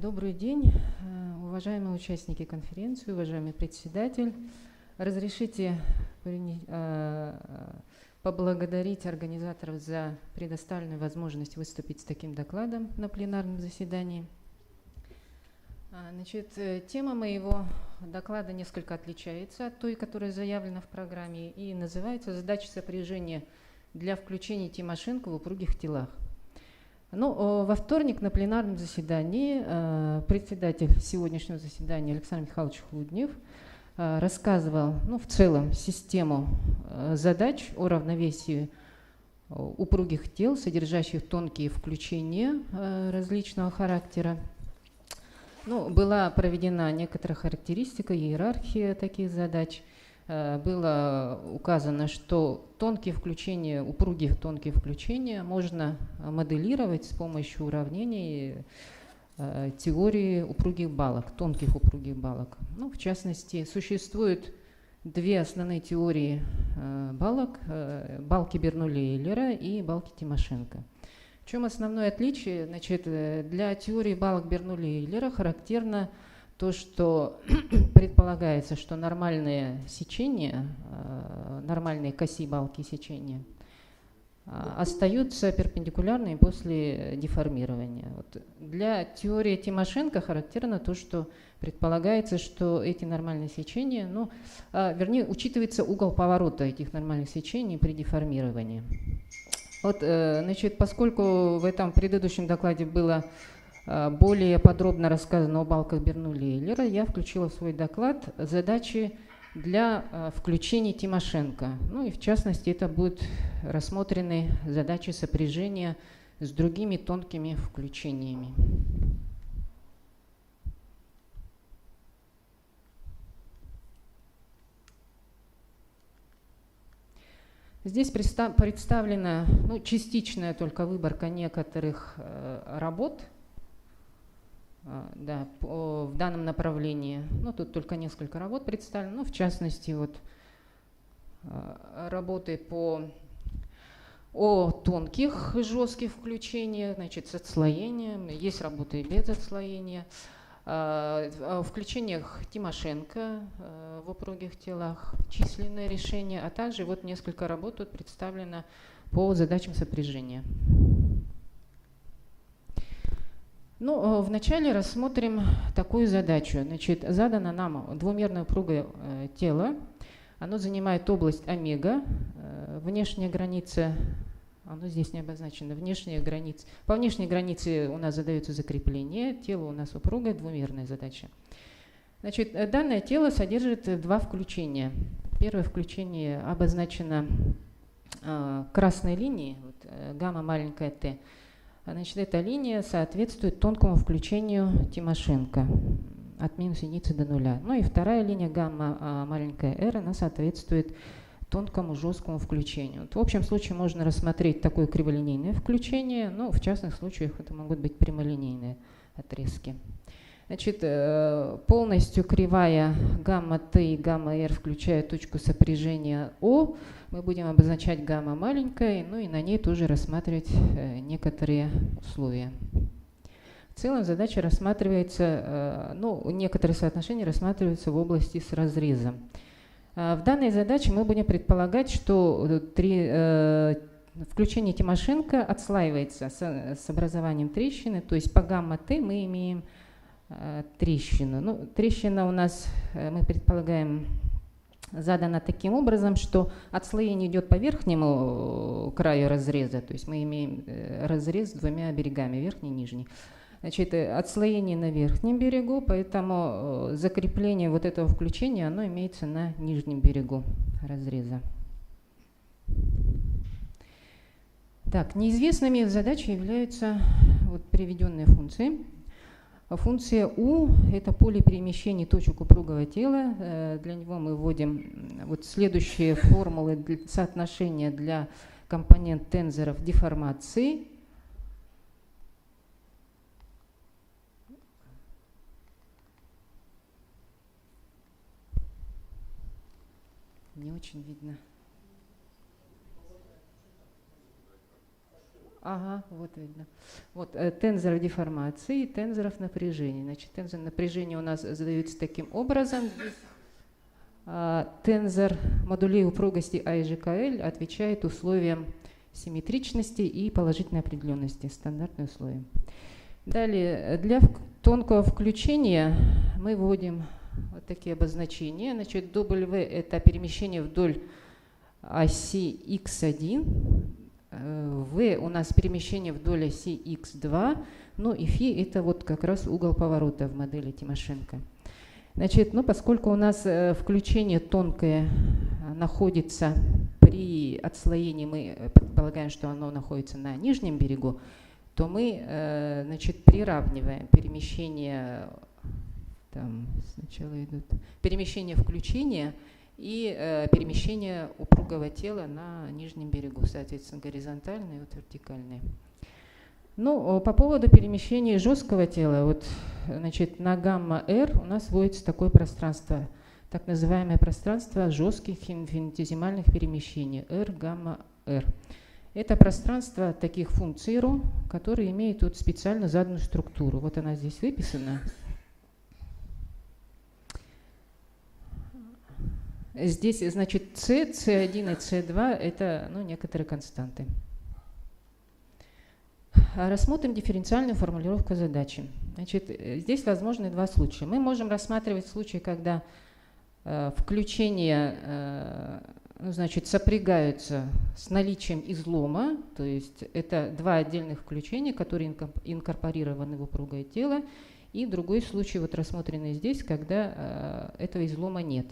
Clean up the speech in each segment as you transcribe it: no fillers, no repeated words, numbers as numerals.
Добрый день, уважаемые участники конференции, уважаемый председатель. Разрешите поблагодарить организаторов за предоставленную возможность выступить с таким докладом на пленарном заседании. Значит, тема моего доклада несколько отличается от той, которая заявлена в программе, и называется «Задачи сопряжения для включения Тимошенко в упругих телах». Во вторник на пленарном заседании председатель сегодняшнего заседания Александр Михайлович Хлуднев рассказывал в целом систему задач о равновесии упругих тел, содержащих тонкие включения различного характера. Была проведена некоторая характеристика, иерархия таких задач. Было указано, что упругие тонкие включения можно моделировать с помощью уравнений теории упругих балок, тонких упругих балок. В частности, существует две основные теории балок: балки Бернулли-Эйлера и балки Тимошенко. В чем основное отличие? Значит, для теории балок Бернулли-Эйлера характерно то, что предполагается, что нормальные сечения, нормальные коси балки сечения остаются перпендикулярными после деформирования. Для теории Тимошенко характерно то, что предполагается, что эти нормальные сечения, учитывается угол поворота этих нормальных сечений при деформировании. Значит, поскольку в этом предыдущем докладе было более подробно рассказано о балках Бернулли-Эйлера, я включила в свой доклад задачи для включения Тимошенко. И в частности, это будут рассмотрены задачи сопряжения с другими тонкими включениями. Здесь представлена частичная только выборка некоторых работ в данном направлении. Тут только несколько работ представлено. В частности, работы о тонких жестких включениях, значит, с отслоением. Есть работы без отслоения. В включениях Тимошенко в упругих телах, численное решение, а также несколько работ тут представлено по задачам сопряжения. Вначале рассмотрим такую задачу. Значит, задано нам двумерное упругое тело. Оно занимает область омега. Внешняя граница, оно здесь не обозначено, по внешней границе у нас задается закрепление. Тело у нас упругое, двумерная задача. Значит, данное тело содержит два включения. Первое включение обозначено красной линией, гамма маленькая t. Значит, эта линия соответствует тонкому включению Тимошенко от минус единицы до нуля. И вторая линия гамма маленькая r, она соответствует тонкому жесткому включению. В общем случае можно рассмотреть такое криволинейное включение, но в частных случаях это могут быть прямолинейные отрезки. Значит, полностью кривая гамма t и гамма r, включая точку сопряжения O, мы будем обозначать гамма маленькая, и на ней тоже рассматривать некоторые условия. В целом задача рассматривается, некоторые соотношения рассматриваются в области с разрезом. В данной задаче мы будем предполагать, что включение Тимошенко отслаивается с образованием трещины, то есть по гамма-Т мы имеем трещину. Трещина у нас, мы предполагаем, задана таким образом, что отслоение идет по верхнему краю разреза, то есть мы имеем разрез с двумя берегами, верхний и нижний. Значит, отслоение на верхнем берегу, поэтому закрепление этого включения, оно имеется на нижнем берегу разреза. Так, неизвестными в задаче являются приведенные функции. Функция U – это поле перемещения точек упругого тела. Для него мы вводим следующие формулы соотношения для компонент тензоров деформации. Не очень видно. Ага, вот видно. Вот тензор деформации и тензоров напряжения. Значит, тензор напряжения у нас задается таким образом. Тензор модулей упругости А и ЖКЛ отвечает условиям симметричности и положительной определенности, стандартные условия. Далее, для тонкого включения мы вводим вот такие обозначения. Значит, W – это перемещение вдоль оси X1, V у нас перемещение вдоль оси X2, ну и φ – это вот как раз угол поворота в модели Тимошенко. Значит, ну, поскольку у нас включение тонкое находится при отслоении, мы предполагаем, что оно находится на нижнем берегу, то мы, значит, приравниваем перемещение, там сначала идут перемещение включения и перемещение упругого тела на нижнем берегу, соответственно, горизонтальные и вот вертикальные. Ну, по поводу перемещения жесткого тела, вот, значит, на гамма-R у нас вводится такое пространство, так называемое пространство жестких инфинитизимальных перемещений, R, гамма-R. Это пространство таких функций ρ, которые имеют вот специально заданную структуру. Вот она здесь выписана. Здесь, значит, C, C1 и C2 – это, ну, некоторые константы. Рассмотрим дифференциальную формулировку задачи. Значит, здесь возможны два случая. Мы можем рассматривать случай, когда включения, ну, значит, сопрягаются с наличием излома, то есть это два отдельных включения, которые инкорпорированы в упругое тело, и другой случай, вот рассмотренный здесь, когда этого излома нет.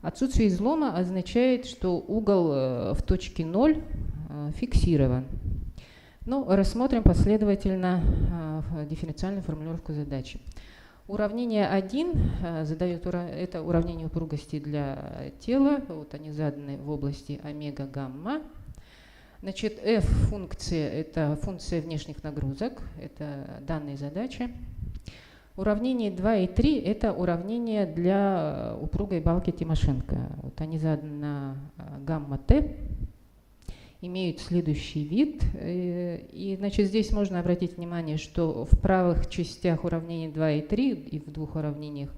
Отсутствие излома означает, что угол в точке 0 фиксирован. Ну, рассмотрим последовательно дифференциальную формулировку задачи. Уравнение 1 задает это уравнение упругости для тела. Вот они заданы в области омега-гамма. Значит, f функция – это функция внешних нагрузок, это данные задачи. Уравнение 2 и 3 – это уравнение для упругой балки Тимошенко. Вот они заданы на гамма-t. Имеют следующий вид. И, значит, здесь можно обратить внимание, что в правых частях уравнений 2 и 3 и в двух уравнениях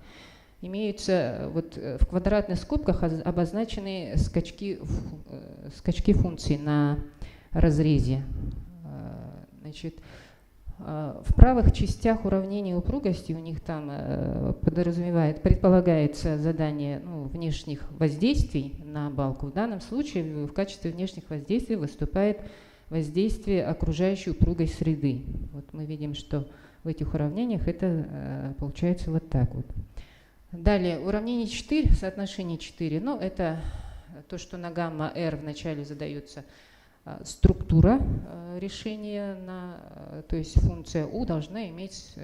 имеются вот в квадратных скобках обозначены скачки функций на разрезе. Значит, в правых частях уравнений упругости у них там предполагается задание, ну, внешних воздействий на балку. В данном случае в качестве внешних воздействий выступает воздействие окружающей упругой среды. Вот мы видим, что в этих уравнениях это получается вот так вот. Далее уравнение 4, соотношение 4, ну, это то, что на гамма-R вначале задается структура решения, то есть функция u должна иметь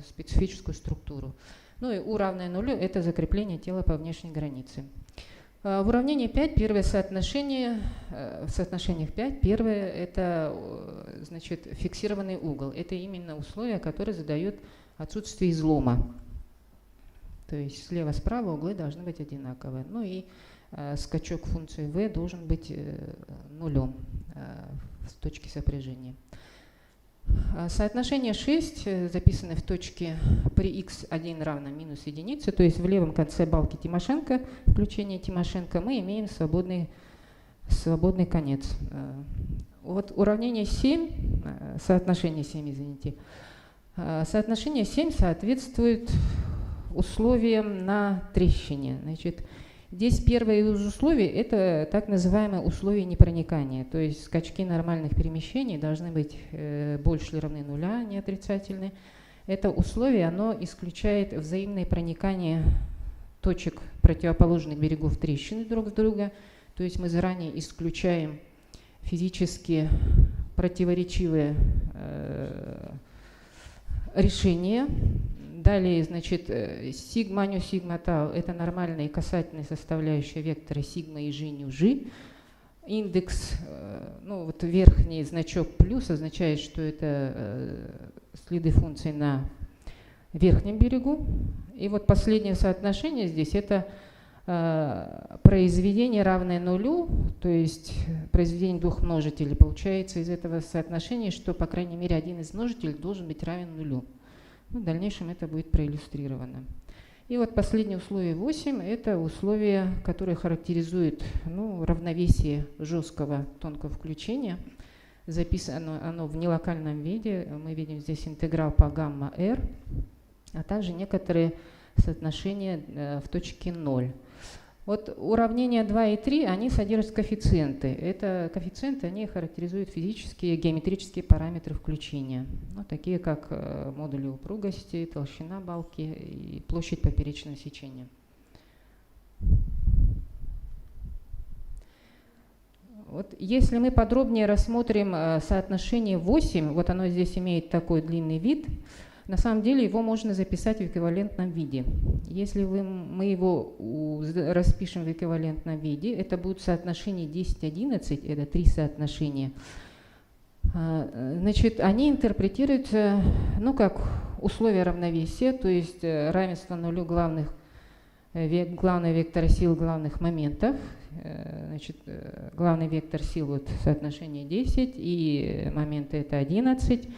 специфическую структуру. Ну и u равное нулю – это закрепление тела по внешней границе. В уравнении 5 первое соотношение, в соотношениях 5 первое – это, значит, фиксированный угол. Это именно условие, которое задает отсутствие излома. То есть слева-справа углы должны быть одинаковые. Ну и скачок функции v должен быть нулем с точки сопряжения. Соотношение 6 записано в точке при x1 равно минус единице, то есть в левом конце балки Тимошенко, включение Тимошенко, мы имеем свободный конец. Вот уравнение 7, соотношение 7, извините, соотношение 7 соответствует условиям на трещине. Значит, здесь первое из условий – это так называемое условие непроникания, то есть скачки нормальных перемещений должны быть больше или равны нуля, не отрицательны. Это условие, оно исключает взаимное проникание точек противоположных берегов трещины друг в друга, то есть мы заранее исключаем физически противоречивые решения. Далее, значит, сигма ню сигма тау – это нормальные касательные составляющие вектора сигма и жи ню жи. Индекс, ну вот верхний значок плюс означает, что это следы функций на верхнем берегу. И вот последнее соотношение здесь – это произведение, равное нулю, то есть произведение двух множителей, получается из этого соотношения, что, по крайней мере, один из множителей должен быть равен нулю. Ну, в дальнейшем это будет проиллюстрировано. И вот последнее условие 8 – это условие, которое характеризует равновесие жесткого тонкого включения. Записано оно в нелокальном виде. Мы видим здесь интеграл по гамма r, а также некоторые соотношения в точке 0. Вот уравнения 2 и 3, они содержат коэффициенты. Это коэффициенты, они характеризуют физические, геометрические параметры включения, такие как модули упругости, толщина балки и площадь поперечного сечения. Вот если мы подробнее рассмотрим соотношение 8, вот оно здесь имеет такой длинный вид, на самом деле его можно записать в эквивалентном виде. Если мы его распишем в эквивалентном виде, это будет соотношение 10-11, это 3 соотношения. Значит, они интерпретируются как условия равновесия, то есть равенство нулю главного вектора сил главных моментов. Значит, главный вектор сил вот соотношение 10 и моменты это 11.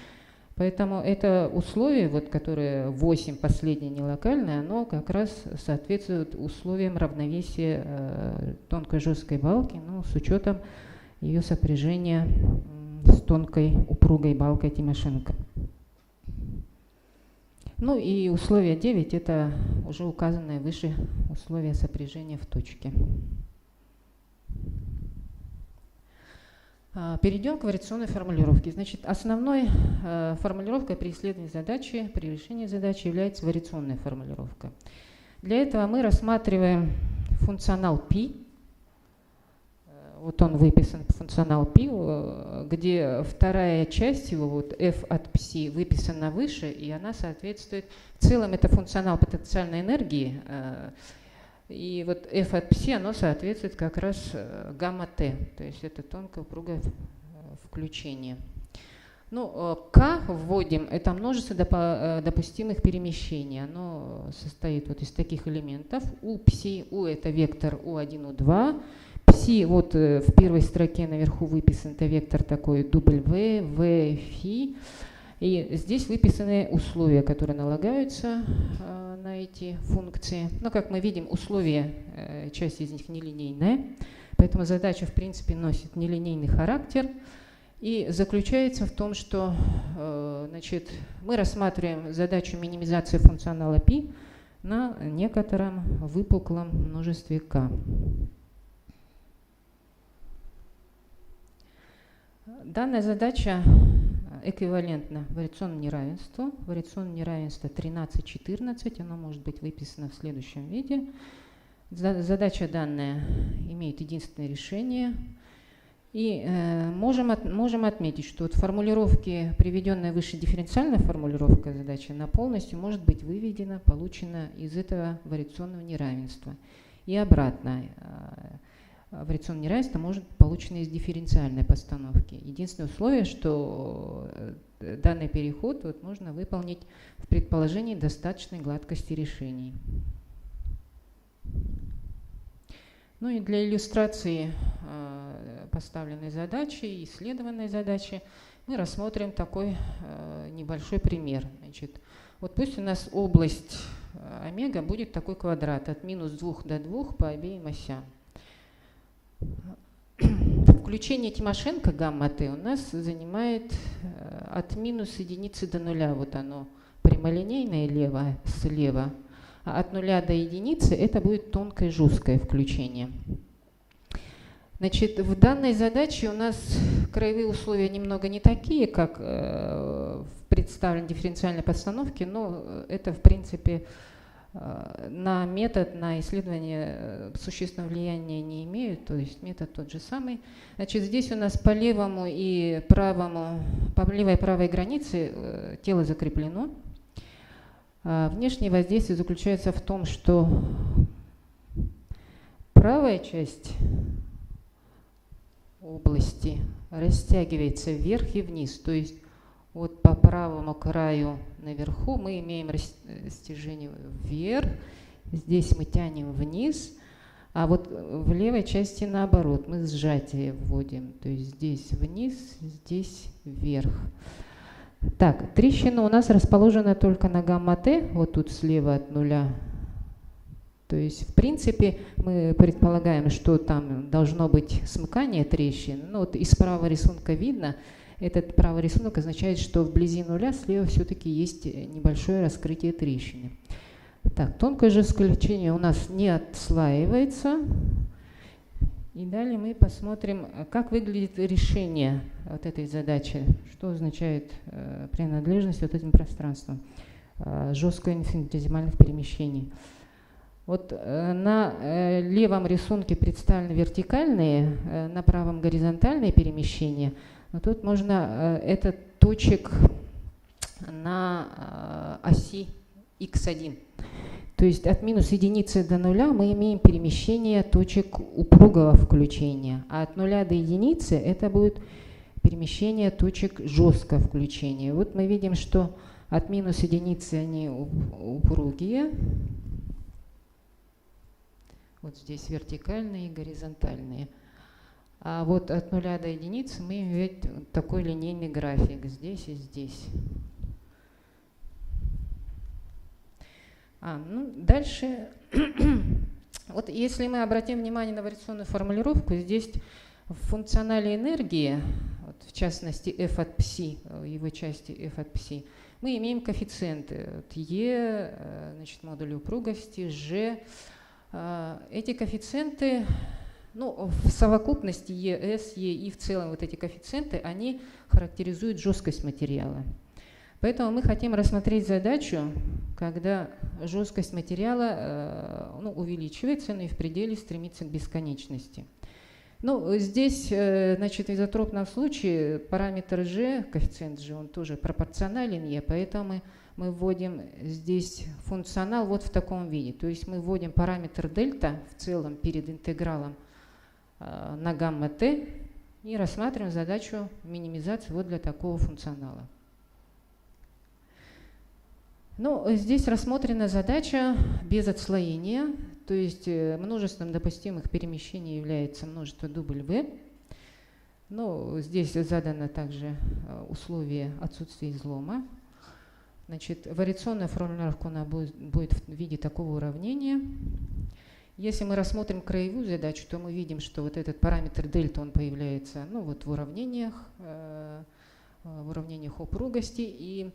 Поэтому это условие, которое 8, последнее нелокальное, оно как раз соответствует условиям равновесия тонкой жесткой балки, с учетом ее сопряжения с тонкой упругой балкой Тимошенко. И условие 9 – это уже указанное выше условие сопряжения в точке. Перейдем к вариационной формулировке. Значит, основной формулировкой при исследовании задачи, при решении задачи является вариационная формулировка. Для этого мы рассматриваем функционал π. Вот он выписан, функционал π, где вторая часть его, f от π, выписана выше, и она соответствует... В целом это функционал потенциальной энергии, и вот f от π, оно соответствует как раз гамма-t, то есть это тонкое упругое включение. K вводим, это множество допустимых перемещений. Оно состоит из таких элементов. У это вектор U1, U2. Пси в первой строке наверху выписан, это вектор такой W, V, φ. И здесь выписаны условия, которые налагаются на эти функции. Как мы видим, условия, часть из них нелинейная, поэтому задача, в принципе, носит нелинейный характер и заключается в том, что мы рассматриваем задачу минимизации функционала π на некотором выпуклом множестве k. Данная задача эквивалентна вариационному неравенству. Вариационное неравенство 13-14, оно может быть выписано в следующем виде. Задача данная имеет единственное решение. И можем отметить, что от формулировки, приведенная выше дифференциальная формулировка задачи, она полностью может быть выведена, получена из этого вариационного неравенства. И обратно. Вариационное неравенство может быть получено из дифференциальной постановки. Единственное условие, что данный переход можно выполнить в предположении достаточной гладкости решений. И для иллюстрации поставленной задачи, исследованной задачи, мы рассмотрим такой небольшой пример. Значит, пусть у нас область омега будет такой квадрат от -2 до 2 по обеим осям. Включение Тимошенко гамма-t у нас занимает от -1 до 0, вот оно прямолинейное слева, а от 0 до 1 это будет тонкое жесткое включение. Значит, в данной задаче у нас краевые условия немного не такие, как в представленной дифференциальной постановке, но это, в принципе, на метод, на исследование существенного влияния не имеют, то есть метод тот же самый. Значит, здесь у нас по левой и правой границе тело закреплено. Внешнее воздействие заключается в том, что правая часть области растягивается вверх и вниз, то есть по правому краю наверху мы имеем растяжение вверх, здесь мы тянем вниз, А вот в левой части наоборот, мы сжатие вводим. То есть здесь вниз, здесь вверх. Так, трещина у нас расположена только на гамма-Т, вот тут слева от нуля. То есть, в принципе, мы предполагаем, что там должно быть смыкание трещин. Ну, вот из правого рисунка видно, этот правый рисунок означает, что вблизи нуля слева все-таки есть небольшое раскрытие трещины. Так, тонкое жесткое включение у нас не отслаивается. И далее мы посмотрим, как выглядит решение вот этой задачи, что означает принадлежность вот этим пространствам жестко-инфинитезимальных перемещений. Вот на левом рисунке представлены вертикальные, на правом горизонтальные перемещения. Но тут можно этот точек на оси x1. То есть от минус единицы до нуля мы имеем перемещение точек упругого включения, а от нуля до единицы это будет перемещение точек жесткого включения. Вот мы видим, что от минус единицы они упругие. Вот здесь вертикальные и горизонтальные. А вот от нуля до единицы мы имеем такой линейный график здесь и здесь. Дальше, вот если мы обратим внимание на вариационную формулировку, здесь в функционале энергии, вот в частности f от psi, в его части f от psi, мы имеем коэффициенты. Вот e, значит, модуль упругости, g. Эти коэффициенты, ну, в совокупности ES, EI в целом, вот эти коэффициенты, они характеризуют жесткость материала. Поэтому мы хотим рассмотреть задачу, когда жесткость материала увеличивается, но и в пределе стремится к бесконечности. Ну, здесь, значит, в изотропном случае параметр g, коэффициент g, он тоже пропорционален e, поэтому мы вводим здесь функционал вот в таком виде. То есть мы вводим параметр дельта в целом перед интегралом на гамма-t и рассматриваем задачу минимизации вот для такого функционала. Ну, здесь рассмотрена задача без отслоения, то есть множеством допустимых перемещений является множество W. Ну, здесь задано также условие отсутствия излома. Значит, вариационная формулировка у нас будет в виде такого уравнения. Если мы рассмотрим краевую задачу, то мы видим, что вот этот параметр дельта, он появляется, ну, вот в уравнениях упругости. И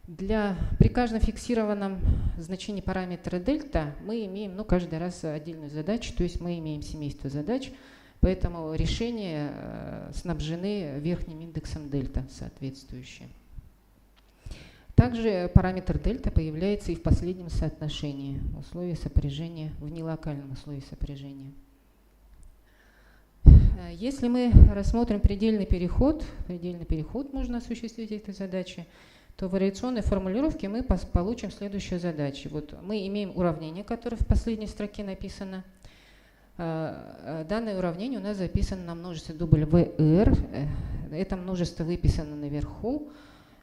при каждом фиксированном значении параметра дельта мы имеем, ну, каждый раз отдельную задачу, то есть мы имеем семейство задач, поэтому решения снабжены верхним индексом дельта соответствующие. Также параметр дельта появляется и в последнем соотношении условий сопряжения, в нелокальном условии сопряжения. Если мы рассмотрим предельный переход можно осуществить этой задачи, то в вариационной формулировке мы получим следующую задачу. Вот мы имеем уравнение, которое в последней строке написано. Данное уравнение у нас записано на множестве WR. Это множество выписано наверху.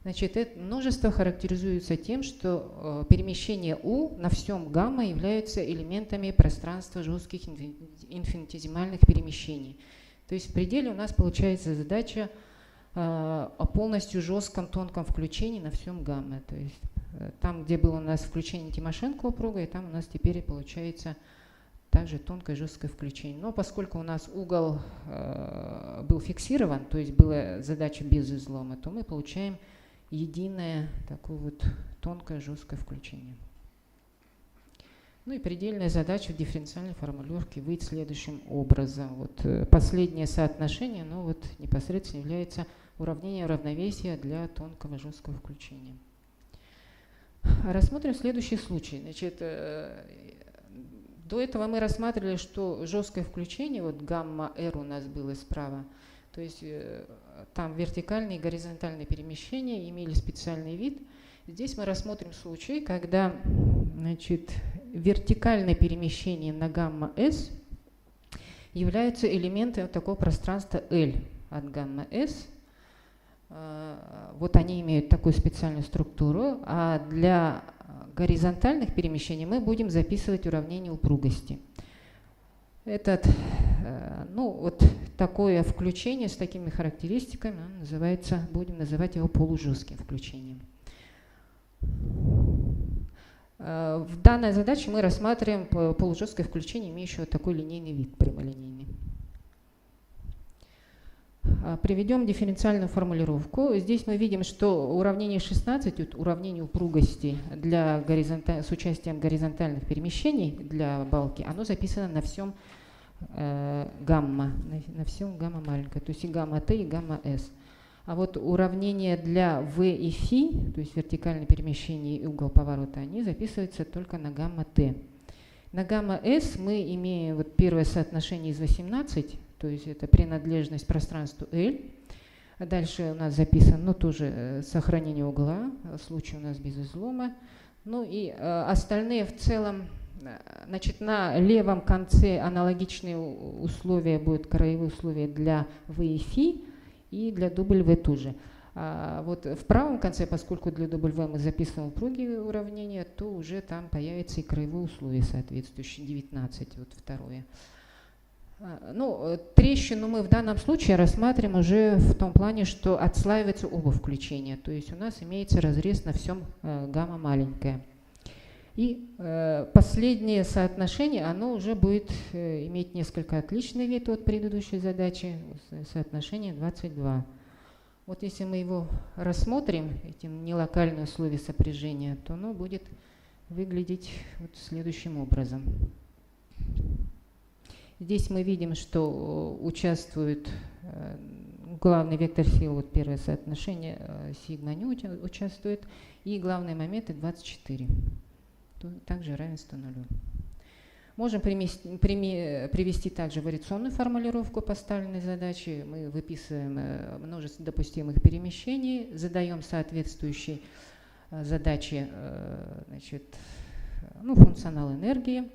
Значит, это множество характеризуется тем, что перемещения U на всем гамма являются элементами пространства жестких инфинитезимальных перемещений. То есть в пределе у нас получается задача о полностью жестком тонком включении на всем гамма. То есть там, где было у нас включение Тимошенко упругой, там у нас теперь получается также тонкое жесткое включение. Но поскольку у нас угол был фиксирован, то есть была задача без излома, то мы получаем единое такое вот тонкое жесткое включение. Ну и предельная задача в дифференциальной формулировке выйдет следующим образом. Вот последнее соотношение, ну вот непосредственно является уравнение равновесия для тонкого жесткого включения. Рассмотрим следующий случай. Значит, до этого мы рассматривали, что жесткое включение, вот гамма-r у нас было справа, то есть там вертикальные и горизонтальные перемещения имели специальный вид. Здесь мы рассмотрим случай, когда, значит, вертикальное перемещение на гамма-s являются элементами такого пространства L от гамма-s. Вот они имеют такую специальную структуру, а для горизонтальных перемещений мы будем записывать уравнение упругости. Ну, вот такое включение с такими характеристиками называется, будем называть его полужестким включением. В данной задаче мы рассматриваем полужесткое включение, имеющее такой линейный вид, прямолинейный. Приведем дифференциальную формулировку. Здесь мы видим, что уравнение 16, уравнение упругости с участием горизонтальных перемещений для балки, оно записано на всем гамма, на всем гамма маленькое, то есть и гамма Т, и гамма С. А вот уравнения для В и Ф, то есть вертикальное перемещение и угол поворота, они записываются только на гамма Т. На гамма С мы имеем вот первое соотношение из 18, то есть это принадлежность пространству L. А дальше у нас записано, тоже сохранение угла, случай у нас без излома. Ну и остальные в целом, значит, на левом конце аналогичные условия будут, краевые условия для В и Ф, и для W тоже. А вот в правом конце, поскольку для W мы записываем упругие уравнения, то уже там появятся и краевые условия соответствующие, 19, вот второе. Ну, трещину мы в данном случае рассматриваем уже в том плане, что отслаивается оба включения, то есть у нас имеется разрез на всем гамма маленькое. И последнее соотношение, оно уже будет иметь несколько отличный вид от предыдущей задачи, соотношение 22. Вот если мы его рассмотрим, эти нелокальные условия сопряжения, то оно будет выглядеть вот следующим образом. Здесь мы видим, что участвует главный вектор сил, вот первое соотношение, сигма не участвует, и главные моменты 24. Также равенство нулю. Можем привести также вариационную формулировку поставленной задачи. Мы выписываем множество допустимых перемещений, задаем соответствующие задачи, значит, функционал энергии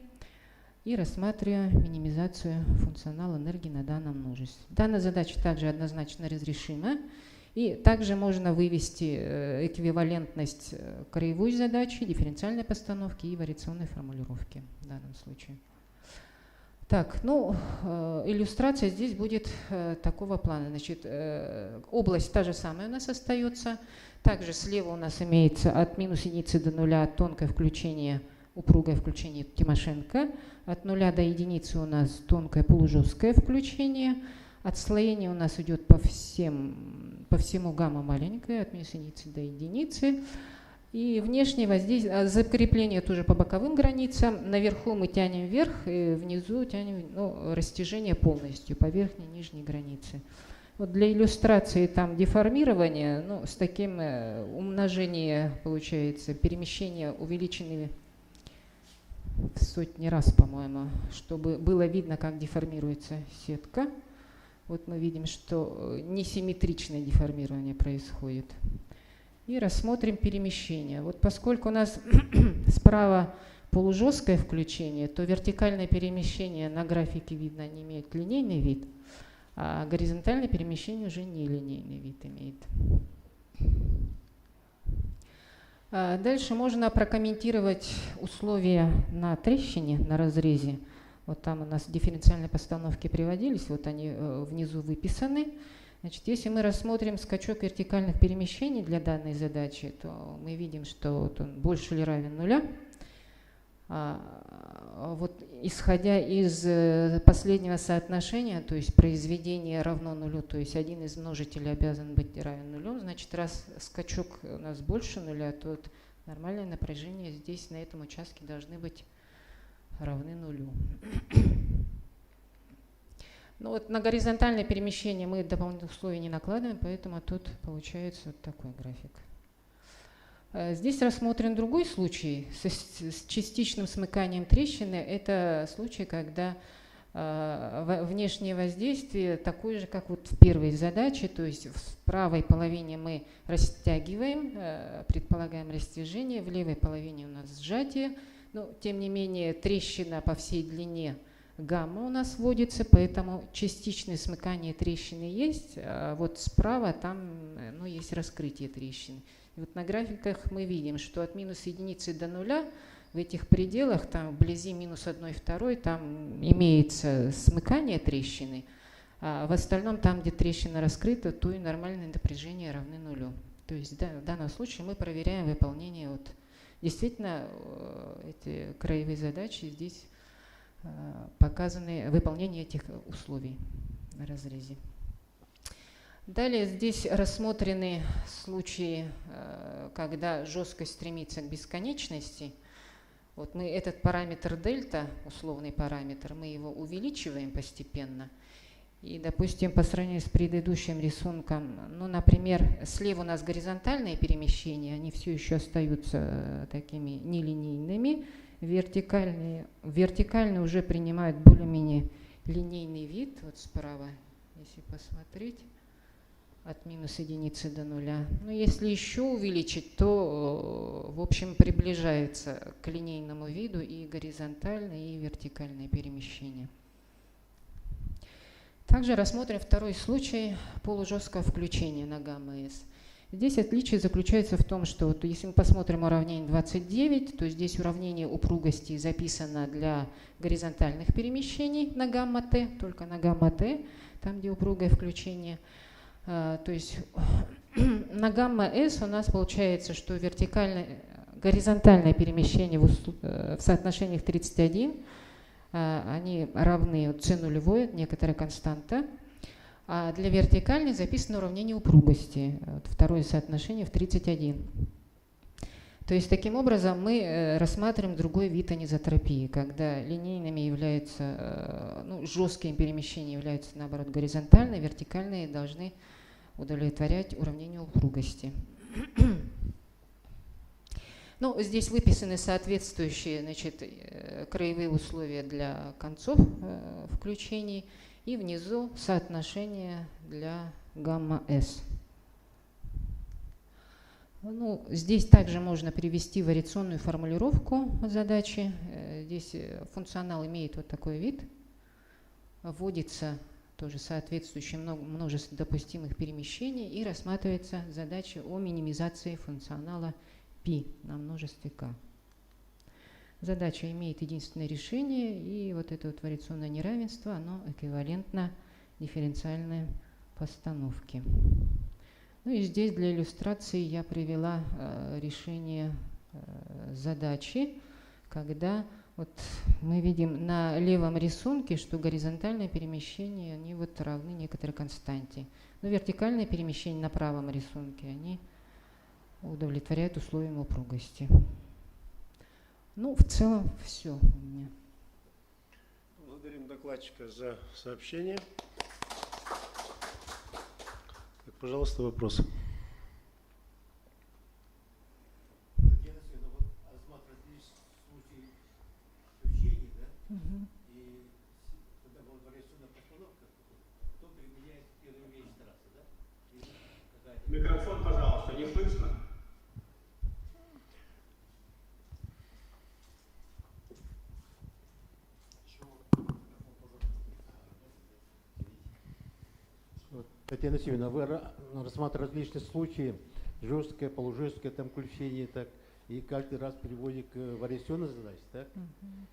и рассматриваем минимизацию функционала энергии на данном множестве. Данная задача также однозначно разрешима. И также можно вывести эквивалентность краевой задачи, дифференциальной постановки и вариационной формулировки в данном случае. Так, иллюстрация здесь будет такого плана. Значит, область та же самая у нас остается. Также слева у нас имеется от минус единицы до нуля тонкое включение, упругое включение Тимошенко. От нуля до единицы у нас тонкое полужесткое включение. Отслоение у нас идет по всему гамма маленькое, от минус единицы до единицы. И внешнее воздействие, закрепление тоже по боковым границам. Наверху мы тянем вверх, и внизу тянем растяжение полностью по верхней и нижней границе. Вот для иллюстрации там деформирования, с таким умножением получается, перемещение увеличенными в сотни раз, по-моему, чтобы было видно, как деформируется сетка. Вот мы видим, что несимметричное деформирование происходит. И рассмотрим перемещение. Вот поскольку у нас справа полужесткое включение, то вертикальное перемещение на графике видно, не имеет линейный вид, а горизонтальное перемещение уже не линейный вид имеет. Дальше можно прокомментировать условия на трещине, на разрезе. Вот там у нас дифференциальные постановки приводились, вот они внизу выписаны. Значит, если мы рассмотрим скачок вертикальных перемещений для данной задачи, то мы видим, что вот он больше или равен нуля. Вот исходя из последнего соотношения, то есть произведение равно нулю, то есть один из множителей обязан быть равен нулю, значит, раз скачок у нас больше нуля, то вот нормальное напряжение здесь на этом участке должны быть равны нулю. На горизонтальное перемещение мы дополнительных условий не накладываем, поэтому тут получается вот такой график. Здесь рассмотрен другой случай с частичным смыканием трещины. Это случай, когда внешнее воздействие такое же, как вот в первой задаче, то есть в правой половине мы растягиваем, предполагаем растяжение, в левой половине у нас сжатие. Но, тем не менее, трещина по всей длине гамма у нас вводится, поэтому частичное смыкание трещины есть, а вот справа там есть раскрытие трещины. И вот на графиках мы видим, что от минус единицы до нуля в этих пределах, там вблизи минус 1,2, там имеется смыкание трещины, а в остальном, там, где трещина раскрыта, то и нормальное напряжение равны нулю. То есть да, в данном случае мы проверяем выполнение. Вот, действительно, эти краевые задачи здесь показаны выполнение этих условий на разрезе. Далее здесь рассмотрены случаи, когда жесткость стремится к бесконечности. Вот мы этот параметр дельта, условный параметр, мы его увеличиваем постепенно. И, допустим, по сравнению с предыдущим рисунком, ну, например, слева у нас горизонтальные перемещения, они все еще остаются такими нелинейными. Вертикальные уже принимают более-менее линейный вид. Вот справа, если посмотреть, от минус единицы до нуля. Но если еще увеличить, то, в общем, приближается к линейному виду и горизонтальные, и вертикальные перемещения. Также рассмотрим второй случай полужесткого включения на гамма-С. Здесь отличие заключается в том, что вот, если мы посмотрим уравнение 29, то здесь уравнение упругости записано для горизонтальных перемещений на гамма-Т, только на гамма-Т, там, где упругое включение. То есть на гамма-С у нас получается, что горизонтальное перемещение в соотношениях 31, они равны c нулевой, некоторая константа. А для вертикальной записано уравнение упругости, второе соотношение в 31. То есть таким образом мы рассматриваем другой вид анизотропии, когда линейными являются, ну, жесткие перемещения являются, наоборот, горизонтальные, вертикальные должны удовлетворять уравнению упругости. Ну, здесь выписаны соответствующие, значит, краевые условия для концов включений и внизу соотношение для гамма-С. Ну, здесь также можно привести вариационную формулировку задачи. Здесь функционал имеет вот такой вид. Вводится тоже соответствующее множество допустимых перемещений и рассматривается задача о минимизации функционала π на множестве k. Задача имеет единственное решение, и вот это вот вариационное неравенство, оно эквивалентно дифференциальной постановке. Ну и здесь для иллюстрации я привела решение задачи, когда вот мы видим на левом рисунке, что горизонтальные перемещения, они вот равны некоторой константе. Но вертикальные перемещения на правом рисунке, они удовлетворяют условиям упругости. Ну, в целом, все у меня. Благодарим докладчика за сообщение. Так, пожалуйста, вопросы. Микрофон, пожалуйста, не слышно? Татьяна Васильевна, вы рассматриваете различные случаи, жесткое, полужесткое там включение, так, и каждый раз приводит к вариационной задаче, так?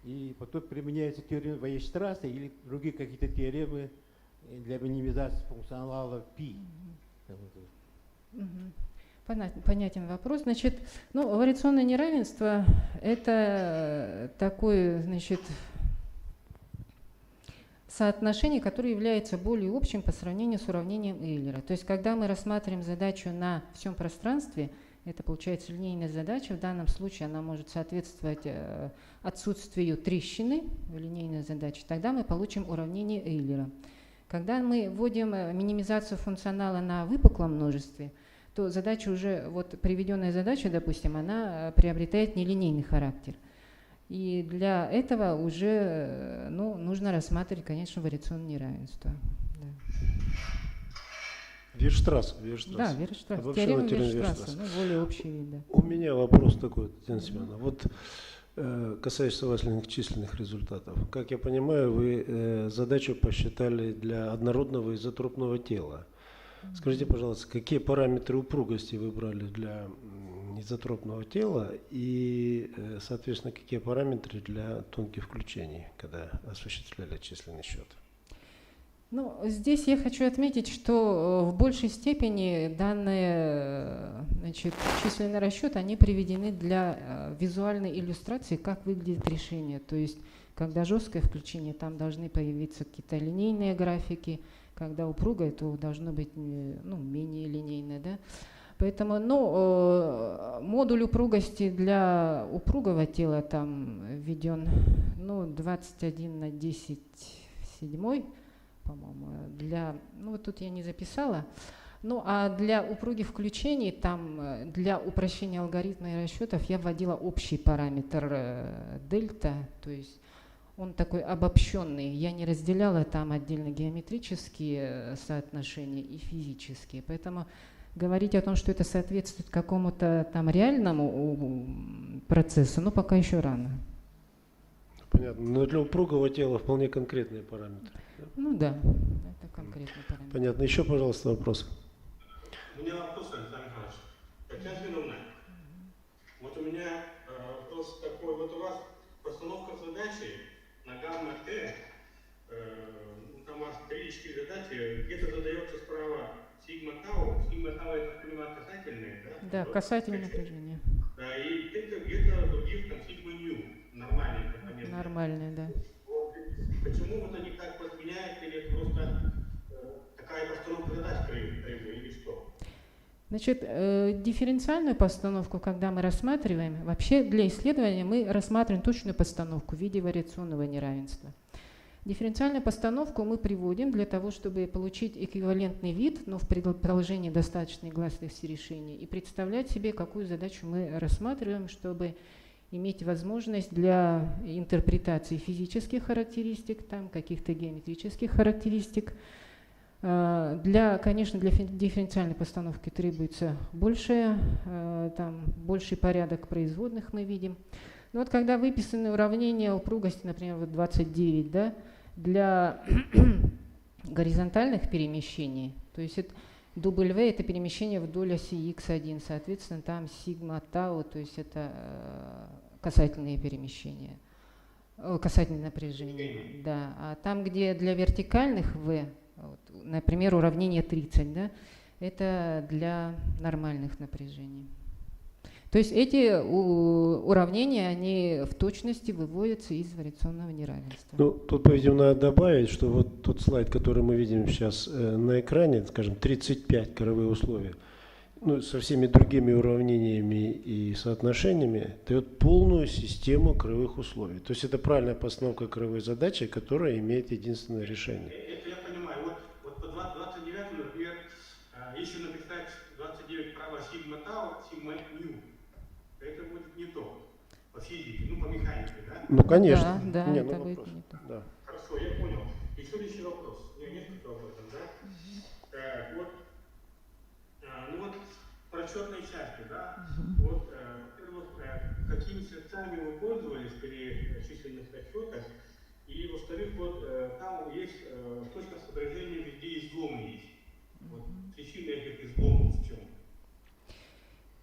И потом применяется теорема Вейерштрасса или другие какие-то теоремы для минимизации функционала π. Понятен вопрос. Значит, ну, вариационное неравенство – это такое, значит, соотношение, которое является более общим по сравнению с уравнением Эйлера. То есть, когда мы рассматриваем задачу на всем пространстве, это получается линейная задача. В данном случае она может соответствовать отсутствию трещины в линейной задаче. Тогда мы получим уравнение Эйлера. Когда мы вводим минимизацию функционала на выпуклом множестве, то задача уже, вот приведенная задача, допустим, она приобретает нелинейный характер. И для этого уже, ну, нужно рассматривать, конечно, вариационное неравенство. Да. Вейерштрасс. Да, Вейерштрасс. Теорема Вейерштрасса, ну, более общий вид. Да. У меня вопрос такой, Татьяна Семеновна. Вот касающийся численных результатов. Как я понимаю, вы задачу посчитали для однородного изотропного тела. Скажите, пожалуйста, какие параметры упругости вы брали для изотропного тела и, соответственно, какие параметры для тонких включений, когда осуществляли численный счет? Ну, здесь я хочу отметить, что в большей степени данные, значит, численный расчет, они приведены для визуальной иллюстрации, как выглядит решение. То есть, когда жесткое включение, там должны появиться какие-то линейные графики, когда упругое, то должно быть, ну, менее линейное, да. Поэтому, ну, модуль упругости для упругого тела там введен, ну, 21 на 10 в 7, по-моему, для, ну, вот тут я не записала. Ну, а для упругих включений, там, для упрощения алгоритма и расчетов я вводила общий параметр дельта, то есть он такой обобщенный. Я не разделяла там отдельно геометрические соотношения и физические. Поэтому говорить о том, что это соответствует какому-то там реальному процессу, ну, пока еще рано. Понятно. Но для упругого тела вполне конкретные параметры. Да? Ну да, это конкретный параметр. Понятно. Еще, пожалуйста, вопрос. У меня вопрос, Александр Михайлович. Татьяна Зиновна, вот у меня вопрос такой. Вот у вас постановка задачи на гамма Т, там у вас 3-4 задачи, где-то задается справа сигма тау. Сигма тау, я так понимаю, касательные, да? Да, касательное напряжение. Да, и где-то других там сигма ню, нормальные компоненты. Нормальное, да. Вот, почему вот они так вот меняют, или это просто такая постановка задач требует, или что? Значит, дифференциальную постановку, когда мы рассматриваем, вообще для исследования мы рассматриваем точную постановку в виде вариационного неравенства. Дифференциальную постановку мы приводим для того, чтобы получить эквивалентный вид, но в продолжении достаточной гласности решения, и представлять себе, какую задачу мы рассматриваем, чтобы иметь возможность для интерпретации физических характеристик, там, каких-то геометрических характеристик. Конечно, для дифференциальной постановки требуется больший порядок производных, мы видим. Но вот когда выписаны уравнения упругости, например, вот 29, да, для горизонтальных перемещений, то есть это W – это перемещение вдоль оси x1, соответственно, там сигма тау, то есть это касательные перемещения, касательные напряжения. Да. А там, где для вертикальных V, вот, например, уравнение 30, да, это для нормальных напряжений. То есть эти уравнения, они в точности выводятся из вариационного неравенства. Ну, тут, по-видимому, надо добавить, что вот тот слайд, который мы видим сейчас на экране, скажем, 35 кровые условия, ну, со всеми другими уравнениями и соотношениями, дает полную систему кровых условий. То есть это правильная постановка кровой задачи, которая имеет единственное решение. Это я понимаю. Вот по 29, например, если написать 29 право сигма тау, сигма ню, это будет не то по физике, ну по механике, да? Ну, конечно. Да, Не, это ну, будет вопрос. не то. Да. Хорошо, я понял. И следующий вопрос. У меня несколько вопросов, да? Вот, ну вот про расчетной части, да? Вот, во-первых, какими средствами вы пользовались при численных расчетах? И, во-вторых, вот там есть точность отображения, везде изломы есть. Вот, причина этих изломов в чем?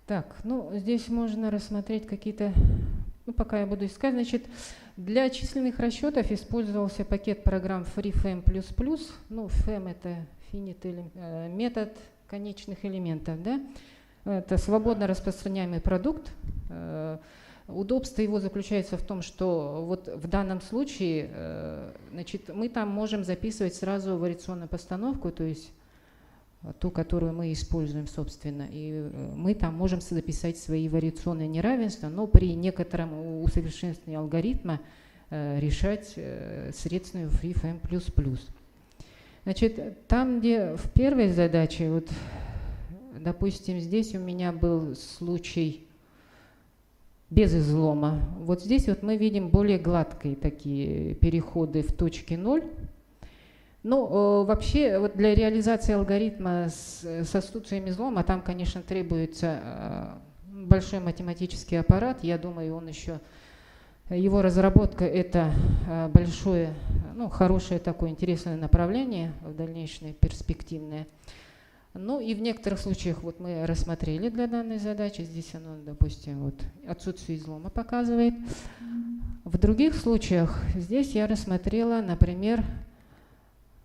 Так, ну здесь можно рассмотреть какие-то, ну пока я буду искать, значит, для численных расчетов использовался пакет программ FreeFEM++, ну FEM это finite метод конечных элементов, да, это свободно распространяемый продукт. Удобство его заключается в том, что вот в данном случае, значит, мы там можем записывать сразу вариационную постановку, то есть ту, которую мы используем, собственно, и мы там можем записать свои вариационные неравенства, но при некотором усовершенствовании алгоритма решать средственную FreeFEM++. Значит, там, где в первой задаче, вот, допустим, здесь у меня был случай без излома. Вот здесь вот мы видим более гладкие такие переходы в точке 0. Ну, вообще, вот для реализации алгоритма с отсутствием излома, там, конечно, требуется большой математический аппарат. Я думаю, он еще, его разработка – это большое, ну, хорошее такое интересное направление в дальнейшее, перспективное. Ну и в некоторых случаях вот мы рассмотрели для данной задачи, здесь оно, допустим, вот отсутствие излома показывает. В других случаях здесь я рассмотрела, например,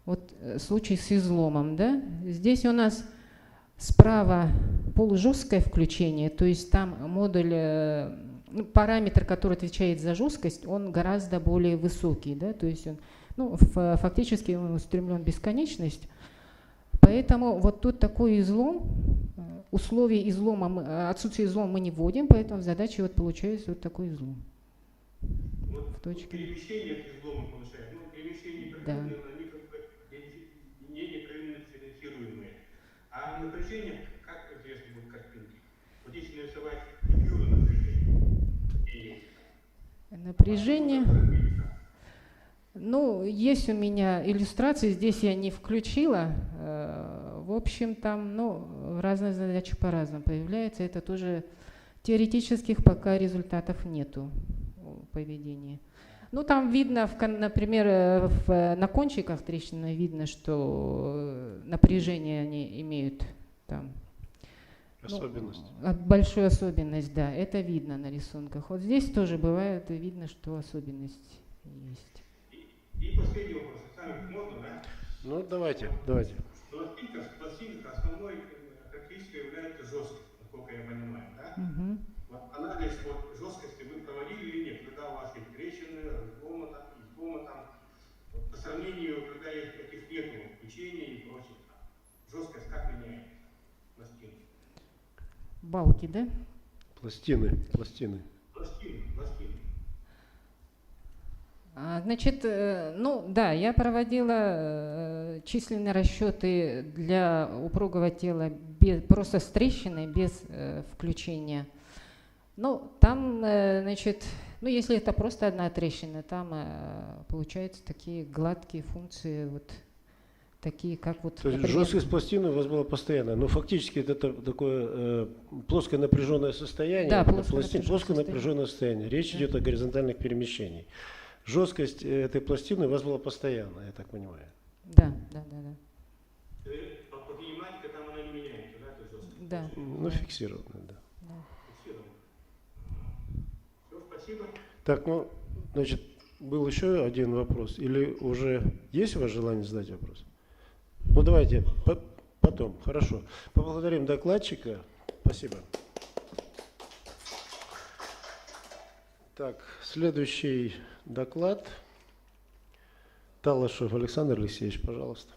вот случай с изломом, да? Здесь у нас справа полужесткое включение, то есть там модуль, параметр, который отвечает за жесткость, он гораздо более высокий, да? То есть он, ну, фактически он устремлен в бесконечность. Поэтому вот тут такой излом, условия излома, отсутствие излома мы не вводим, поэтому в задаче вот получается вот такой излом. Вот В точке. перемещение к излому повышает. Ну, перемещение Да. они как бы не непрерывно дифференцируемые. А напряжение, как известно, будет картинки. Вот если нарисовать фигуру напряжения и Напряжение. Ну, есть у меня иллюстрации, здесь я не включила. В общем, там, ну, разные задачи по-разному появляются. Это тоже теоретических пока результатов нету поведения. Ну, там видно, например, на кончиках трещины видно, что напряжение они имеют там. Особенность. Большую особенность, да, это видно на рисунках. Вот здесь тоже бывает видно, что особенность есть. И последний вопрос. Сами можно, да? Ну, давайте. В пластинках основной характеристикой является жесткость, насколько я понимаю, да? Угу. Вот анализ вот жесткости вы проводили или нет? Когда у вас есть трещины, разломы, вот, по сравнению, когда этих нету, включения и прочее, жесткость как меняется пластин? Балки, да? Пластины. Пластины. Значит, ну да, я проводила численные расчеты для упругого тела просто с трещиной, без включения. Ну, там, значит, ну если это просто одна трещина, там получаются такие гладкие функции, вот такие, как вот, То есть например, жесткость пластины у вас была постоянная, но фактически это такое плоское напряженное состояние. Да, плоско напряженное состояние. Речь идет о горизонтальных перемещениях. Жесткость этой пластины у вас была постоянная, я так понимаю. Да. По кинематике там она не меняется, да, эта жесткость? Да. Ну, фиксированная, да. Фиксировано. Все, спасибо. Так, ну, значит, был еще один вопрос. Или уже есть у вас желание задать вопрос? Ну, давайте потом. Хорошо. Поблагодарим докладчика. Спасибо. Так, следующий доклад. Талашев Александр Алексеевич, пожалуйста.